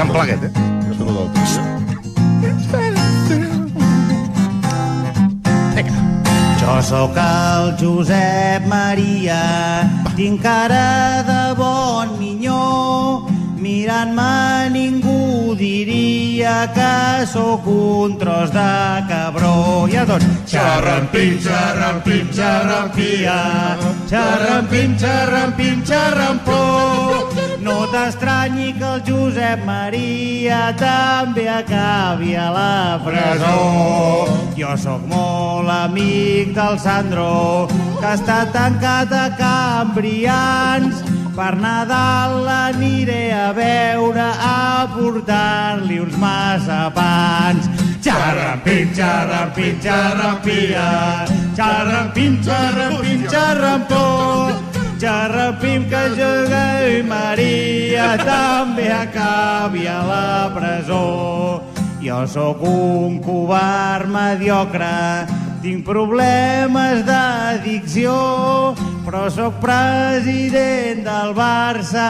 eixamplar aquest, Aquesta no l'altra. Jo sóc el Josep Maria, tinc cara de bon minyó. Mirant-me ningú diria que sóc un tros de cabró. Ja tots. Xarrampim, xarrampim, xarrampia, xarrampim, xarrampim, xarrampó. No t'estranyi que el Josep Maria també acabi a la presó. Jo sóc molt amic del Sandro, que està tancat a Cambrians. Per Nadal l'aniré a veure, a portar-li uns massapans. Xarrampim, xarrampim, xarrampia, xarrampim, xarrampim, xarrampó. Xarrampim que Josep Maria també acabi a la presó. Jo sóc un covard mediocre, tinc problemes d'addicció, però sóc president del Barça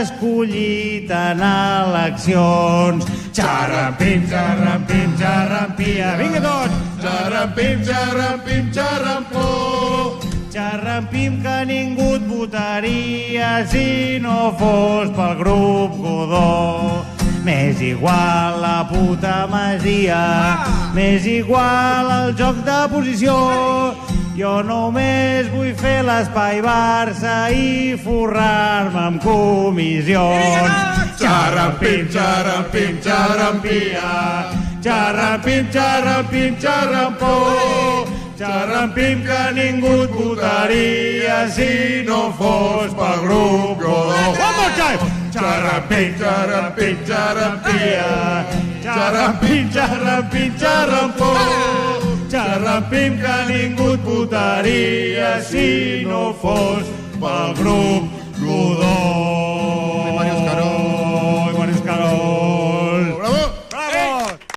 escollit en eleccions. Xarrampim, xarrampim, xarrampia, vinga tots! Xarrampim, xarrampim, xarrampó. Xarrampim que ningú et votaria si no fos pel grup Godó. M'és igual la puta masia, m'és igual el joc de posició. Jo només vull fer l'espai Barça i forrar-me amb comissions. Xarrampim, xarrampim, xarrampia, xarrampim, xarrampim, xarrampó. Xarrampim que ningú et votaria si no fos pel grup Godó. One more time! Xarrampim, xarrampim, xarrampia, xarrampim, xarrampim, xarrampó. Xarrampim que ningú et votaria si no fos pel grup Godó.